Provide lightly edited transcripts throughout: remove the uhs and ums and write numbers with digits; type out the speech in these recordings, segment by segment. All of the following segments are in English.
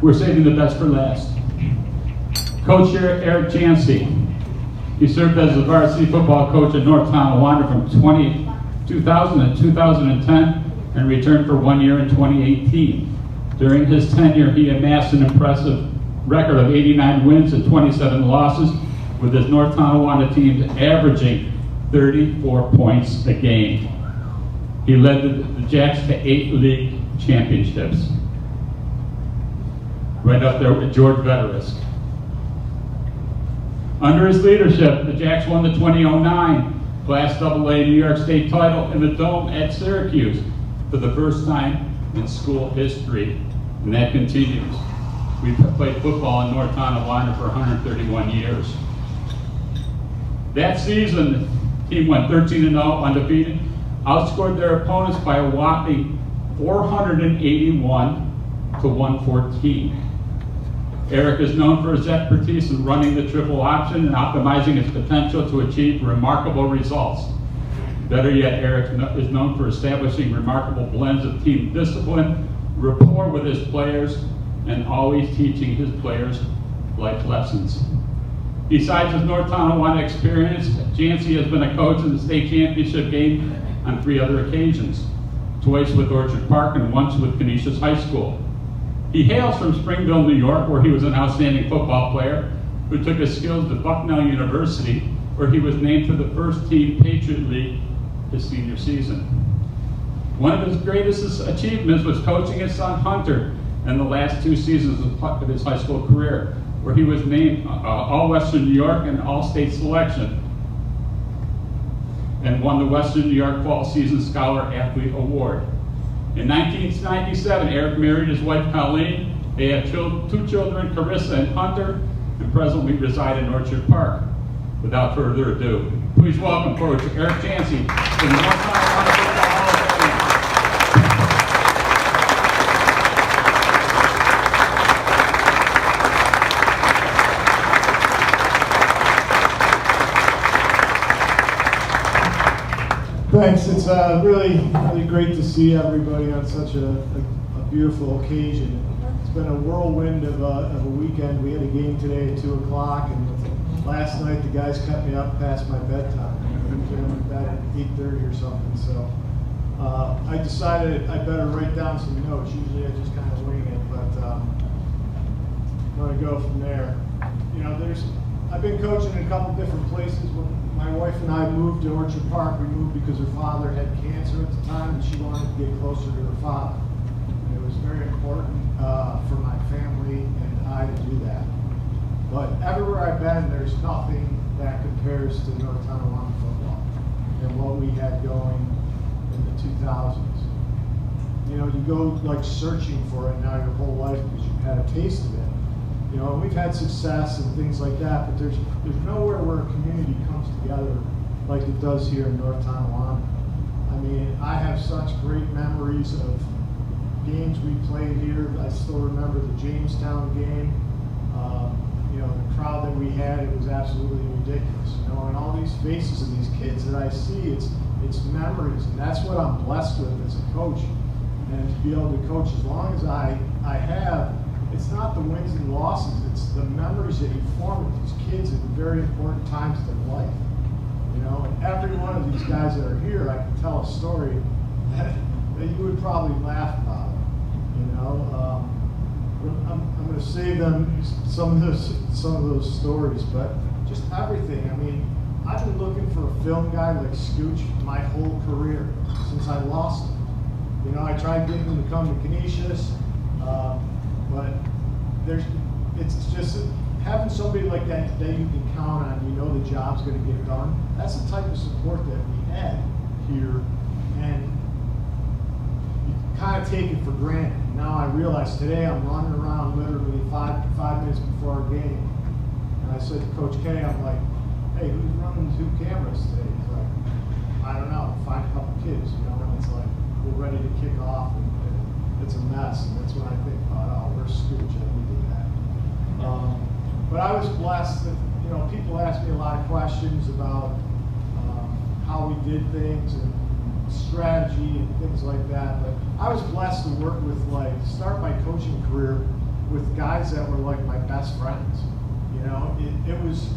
we're saving the best for last. Coach Erik Jantzi. He served as the varsity football coach at North Tonawanda from 2000 to 2010 and returned for 1 year in 2018. During his tenure, he amassed an impressive record of 89 wins and 27 losses, with his North Tonawanda teams averaging 34 points a game. He led the Jacks to 8 league championships. Right up there with George Vetterisk. Under his leadership, the Jacks won the 2009 Class AA New York State title in the Dome at Syracuse for the first time in school history, and that continues. We've played football in North Tonawanda for 131 years. That season, the team went 13-0 undefeated, outscored their opponents by a whopping 481 to 114. Erik is known for his expertise in running the triple option and optimizing its potential to achieve remarkable results. Better yet, Erik is known for establishing remarkable blends of team discipline, rapport with his players, and always teaching his players life lessons. Besides his North Tonawanda experience, Jantzi has been a coach in the state championship game on 3 other occasions, twice with Orchard Park and once with Canisius High School. He hails from Springville, New York, where he was an outstanding football player who took his skills to Bucknell University, where he was named to the first team Patriot League his senior season. One of his greatest achievements was coaching his son Hunter in the last 2 seasons of his high school career, where he was named All-Western New York and All-State Selection, and won the Western New York Fall Season Scholar Athlete Award. In 1997, Erik married his wife Colleen. They have 2 children, Carissa and Hunter, and presently reside in Orchard Park. Without further ado, please welcome Coach Erik Jantzi to the North Tonawanda Football Hall of Fame. Thanks. It's really great to see everybody on such a beautiful occasion. It's been a whirlwind of a weekend. We had a game today at 2 o'clock, and last night the guys cut me up past my bedtime. I went to bed at 8:30 or something. So I decided I better write down some notes. Usually I just kind of wing it, but I'm going to go from there. You know, I've been coaching in a couple different places. When my wife and I moved to Orchard Park, we moved because her father had cancer at the time, and she wanted to get closer to her father. And it was very important for my family and I to do that. But everywhere I've been, there's nothing that compares to North Tonawanda football and what we had going in the 2000s. You know, you go like searching for it now your whole life because you've had a taste of it. You know, we've had success and things like that, but there's nowhere where a community comes together like it does here in North Tonawanda. I mean, I have such great memories of games we played here. I still remember the Jamestown game. You know, the crowd that we had, it was absolutely ridiculous. You know, and all these faces of these kids that I see, it's memories, and that's what I'm blessed with as a coach. And to be able to coach as long as I have, it's not the wins and losses, it's the memories that you form with these kids at very important times in their life. You know, and every one of these guys that are here, I can tell a story that you would probably laugh about. You know, I'm going to save them some of those stories, but just everything. I mean, I've been looking for a film guy like Scooch my whole career since I lost him. You know, I tried getting him to come to Canisius. But it's just having somebody like that today you can count on, you know the job's going to get done. That's the type of support that we had here, and you kind of take it for granted. Now I realize today I'm running around literally five minutes before our game, and I said to Coach K, I'm like, hey, who's running 2 cameras today? He's like, I don't know, find a couple kids, you know, and it's like, we're ready to kick off, and it's a mess, and that's when I think about, oh, where's Scooch? I need to do that. But I was blessed that, you know, people ask me a lot of questions about how we did things and strategy and things like that. But I was blessed to work with, like, start my coaching career with guys that were like my best friends. You know, it was,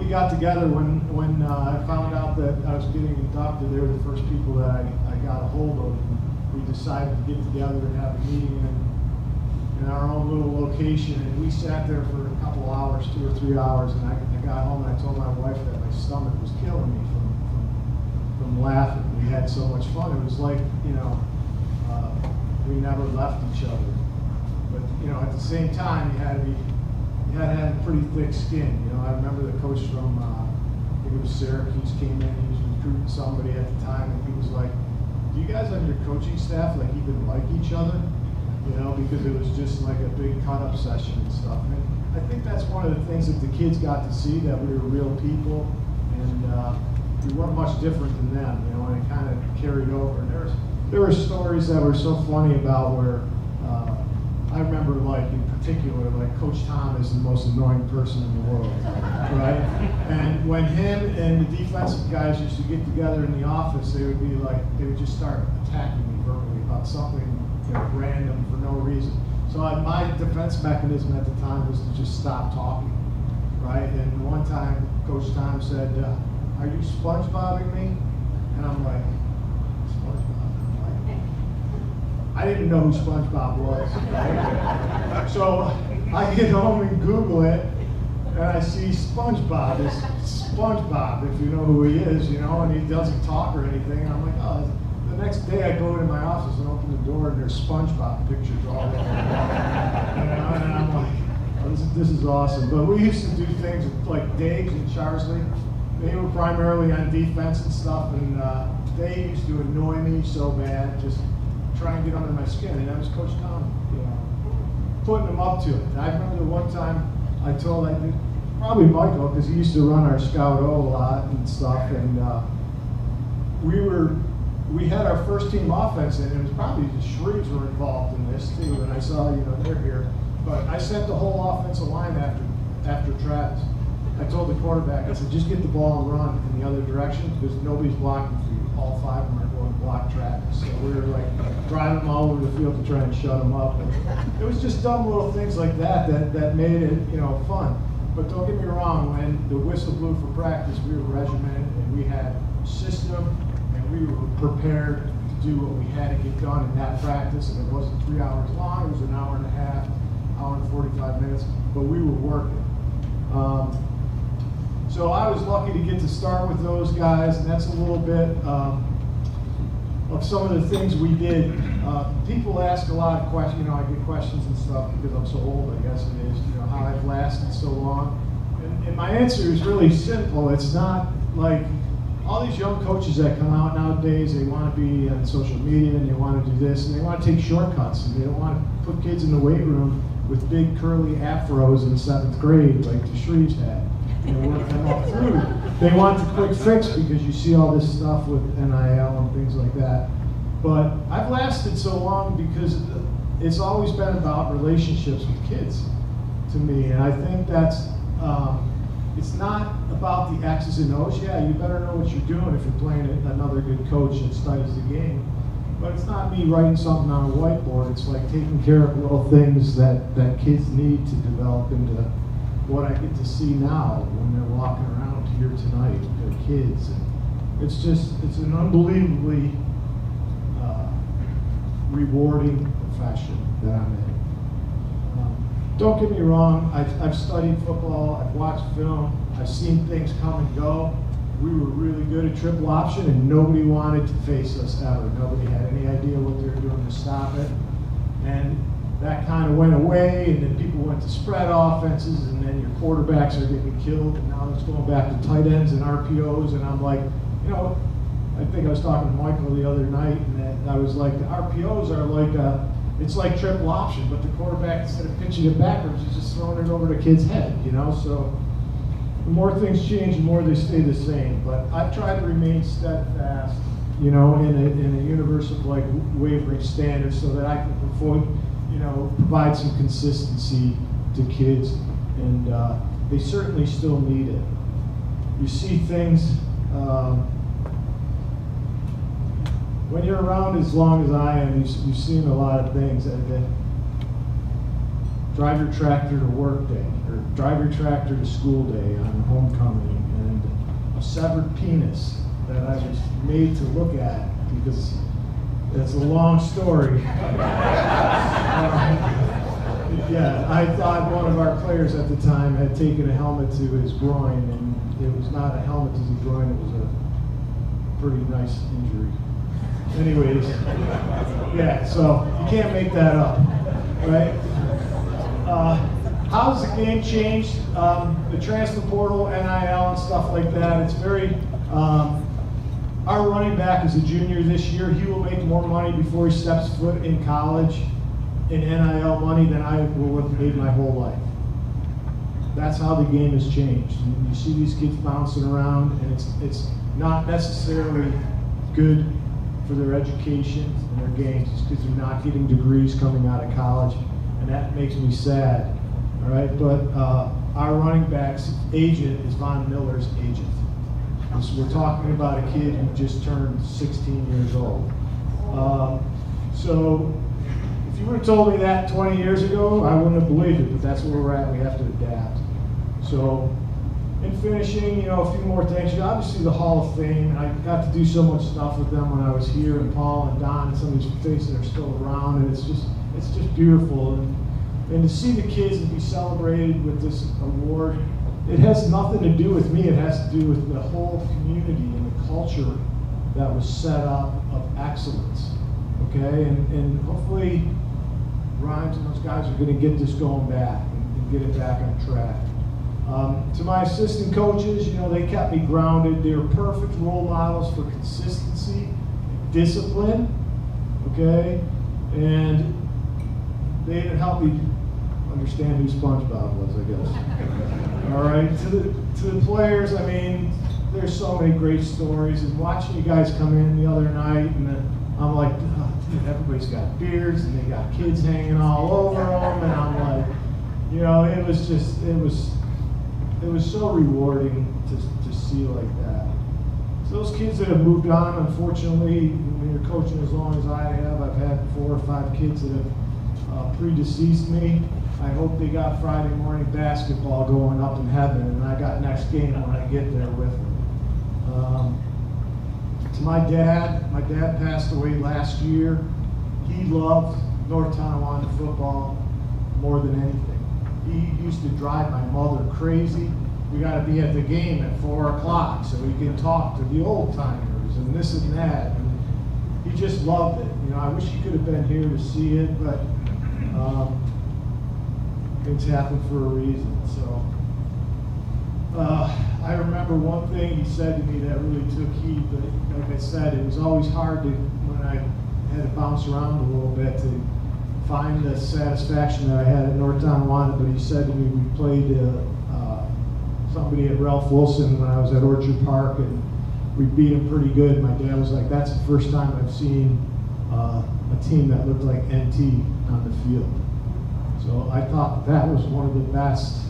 we got together when I found out that I was getting inducted. They were the first people that I got a hold of. And we decided to get together and have a meeting in our own little location. And we sat there for a couple hours, 2 or 3 hours, and I got home and I told my wife that my stomach was killing me from laughing. We had so much fun. It was like, you know, we never left each other. But, you know, at the same time, you had to have pretty thick skin. You know, I remember the coach from, I think it was Syracuse, came in, he was recruiting somebody at the time, and he was like, do you guys on your coaching staff, like, even like each other? You know, because it was just like a big cut-up session and stuff. And I think that's one of the things that the kids got to see, that we were real people, and we weren't much different than them, you know, and it kind of carried over. And there were stories that were so funny about where, I remember, like, in particular, like, Coach Tom is the most annoying person in the world, right? And when him and the defensive guys used to get together in the office, they would just start attacking me verbally about something, you know, random for no reason. So my defense mechanism at the time was to just stop talking, right? And one time, Coach Tom said, are you SpongeBobbing me? And I'm like, SpongeBob? I didn't know who SpongeBob was. Right? So I get home and Google it, and I see SpongeBob. It's SpongeBob, if you know who he is, you know, and he doesn't talk or anything. And I'm like, oh. The next day I go into my office and open the door, and there's SpongeBob pictures all over. You know, and I'm like, oh, this is awesome. But we used to do things like Diggs and Charsley. They were primarily on defense and stuff, and they used to annoy me so bad, just try and get under my skin. And that was Coach Tom, you know, putting them up to it. And I remember the one time I told, probably Michael, because he used to run our Scout O a lot and stuff, and we had our first team offense, and it was probably the Shreves were involved in this too. And I saw, you know, they're here, but I sent the whole offensive line after Travis. I told the quarterback, I said, just get the ball and run in the other direction, because nobody's blocking for you. All 5 of them are going to block Travis. So we were like driving them all over the field to try and shut them up. And it was just dumb little things like that made it, you know, fun. But don't get me wrong, when the whistle blew for practice, we were regimented and we had system, and we were prepared to do what we had to get done in that practice. And it wasn't 3 hours long, it was an hour and a half, hour and 45 minutes, but we were working. So I was lucky to get to start with those guys, and that's a little bit of some of the things we did. People ask a lot of questions, you know, I get questions and stuff because I'm so old, I guess it is, you know, how I've lasted so long. And my answer is really simple. It's not like all these young coaches that come out nowadays, they want to be on social media and they want to do this, and they want to take shortcuts, and they don't want to put kids in the weight room with big curly afros in 7th grade like the Shreves had. Work them all through. They want the quick fix because you see all this stuff with NIL and things like that. But I've lasted so long because it's always been about relationships with kids to me. And I think that's, it's not about the X's and O's. Yeah, you better know what you're doing if you're playing another good coach that studies the game. But it's not me writing something on a whiteboard. It's like taking care of little things that kids need to develop into what I get to see now when they're walking around here tonight with their kids. And it's an unbelievably rewarding profession that I'm in. Don't get me wrong, I've studied football, I've watched film, I've seen things come and go. We were really good at triple option, and nobody wanted to face us ever. Nobody had any idea what they were doing to stop it. And that kind of went away, and then people went to spread offenses, and then your quarterbacks are getting killed, and now it's going back to tight ends and RPOs, and I'm like, you know, I think I was talking to Michael the other night, and I was like, the RPOs are like, it's like triple option, but the quarterback, instead of pitching it backwards, is just throwing it over the kid's head, you know, so the more things change, the more they stay the same. But I've tried to remain steadfast, you know, in a universe of like wavering standards, so that I can provide some consistency to kids, and they certainly still need it. You see things, when you're around as long as I am, you've seen a lot of things that drive your tractor to work day, or drive your tractor to school day on homecoming, and a severed penis that I was made to look at because it's a long story. Yeah, I thought one of our players at the time had taken a helmet to his groin, and it was not a helmet to his groin, it was a pretty nice injury. Anyways, yeah, so you can't make that up, right? How's the game changed? The transfer portal, NIL, and stuff like that. It's very, our running back is a junior this year. He will make more money before he steps foot in college in NIL money than I will have made my whole life. That's how the game has changed. And you see these kids bouncing around, and it's not necessarily good for their education and their games. It's because they're not getting degrees coming out of college, and that makes me sad. All right, but our running back's agent is Von Miller's agent. So we're talking about a kid who just turned 16 years old. So if you would have told me that 20 years ago, I wouldn't have believed it, but that's where we're at. We have to adapt. So in finishing, a few more things. Obviously the Hall of Fame. I got to do so much stuff with them when I was here, and Paul and Don and some of these faces are still around, and it's just beautiful. And to see the kids and be celebrated with this award, it has nothing to do with me. It has to do with the whole community and the culture that was set up of excellence. Okay, and hopefully Rhymes and those guys are going to get this going back and get it back on track. To my assistant coaches, they kept me grounded. They were perfect role models for consistency, discipline, okay? And they even helped me understand who SpongeBob was, I guess. All right, to the players, there's so many great stories. And watching you guys come in the other night, and then I'm like, oh, dude, everybody's got beards, and they got kids hanging all over them, and I'm like, it was so rewarding to see like that. So those kids that have moved on, unfortunately, when you're coaching as long as I have, I've had 4 or 5 kids that have predeceased me. I hope they got Friday morning basketball going up in heaven, and I got next game when I get there with them. To my dad passed away last year. He loved North Tonawanda football more than anything. He used to drive my mother crazy. We got to be at the game at 4 o'clock so we can talk to the old timers and this and that. And he just loved it. I wish he could have been here to see it, but things happen for a reason. So I remember one thing he said to me that really took heed, but like I said, it was always hard when I had to bounce around a little bit to find the satisfaction that I had at North Tonawanda. But he said to me, we played somebody at Ralph Wilson when I was at Orchard Park, and we beat him pretty good. My dad was like, that's the first time I've seen a team that looked like NT on the field. So I thought that was one of the best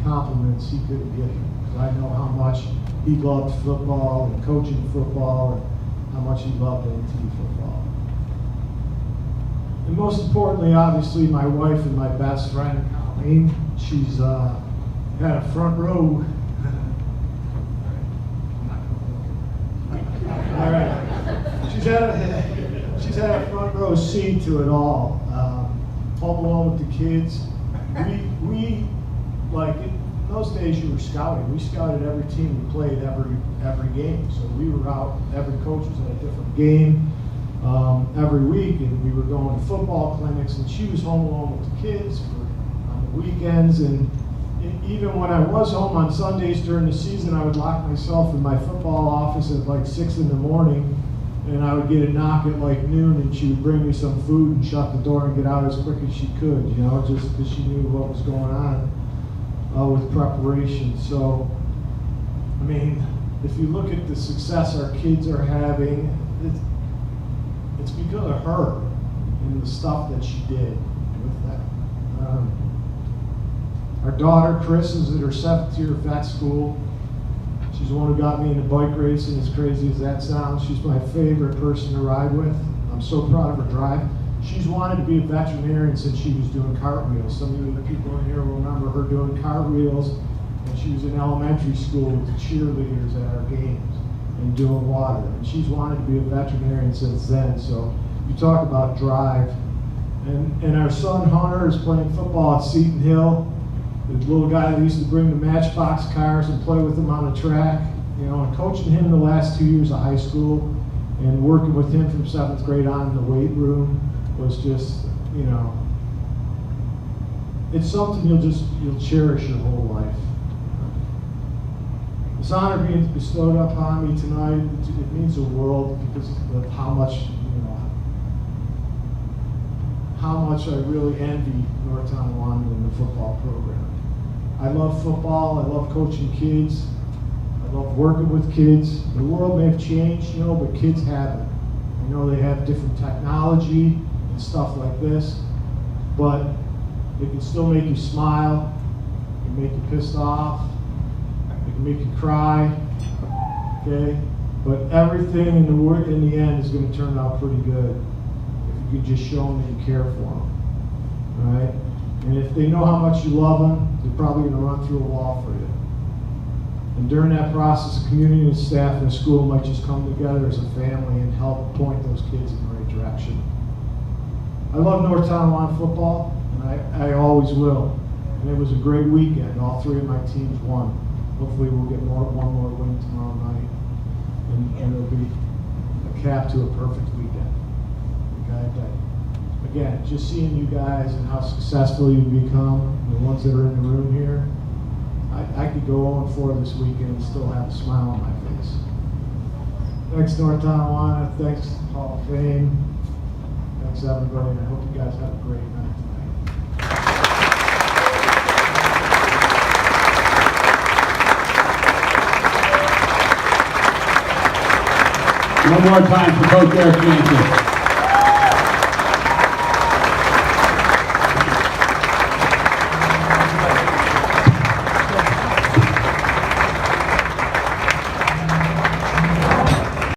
compliments he could have given. I know how much he loved football and coaching football, and how much he loved NT football. And most importantly, obviously, my wife and my best friend, Colleen, she's had a front row. All right. She's had a front row seat to it all. Home alone with the kids. We like in those days you were scouting. We scouted every team we played every game. So we were out. Every coach was at a different game every week, and we were going to football clinics. And she was home alone with the kids on the weekends. And even when I was home on Sundays during the season, I would lock myself in my football office at like 6 in the morning, and I would get a knock at like noon, and she would bring me some food and shut the door and get out as quick as she could, just because she knew what was going on with preparation. So, if you look at the success our kids are having, it's because of her and the stuff that she did with that. Our daughter, Chris, is at her 7th year of vet school. She's the one who got me into bike racing, as crazy as that sounds. She's my favorite person to ride with. I'm so proud of her drive. She's wanted to be a veterinarian since she was doing cartwheels. Some of the people in here will remember her doing cartwheels when she was in elementary school with the cheerleaders at our games and doing water. And she's wanted to be a veterinarian since then. So you talk about drive. And our son Hunter is playing football at Seton Hill. The little guy that used to bring the Matchbox cars and play with him on the track. You know, and coaching him the last 2 years of high school and working with him from 7th grade on in the weight room was just, you know, it's something you'll cherish your whole life. This honor being bestowed upon me tonight, it means the world because of how much, how much I really envy North Tonawanda and the football program. I love football, I love coaching kids, I love working with kids. The world may have changed, but kids haven't. I know they have different technology and stuff like this, but it can still make you smile, it can make you pissed off, it can make you cry, okay? But everything in the end is going to turn out pretty good if you can just show them that you care for them, all right? And if they know how much you love them, they're probably going to run through a wall for you. And during that process, the community and staff in the school might just come together as a family and help point those kids in the right direction. I love North Tonawanda football, and I always will. And it was a great weekend. All 3 of my teams won. Hopefully we'll get one more win tomorrow night. And it'll be a cap to a perfect weekend. Okay? But again, just seeing you guys and how successful you've become, the ones that are in the room here, I could go 0-4 this weekend and still have a smile on my face. Thanks, North Tonawanda. Thanks, Hall of Fame. Thanks, everybody. And I hope you guys have a great night tonight. One more time for Coach Erik Jantzi.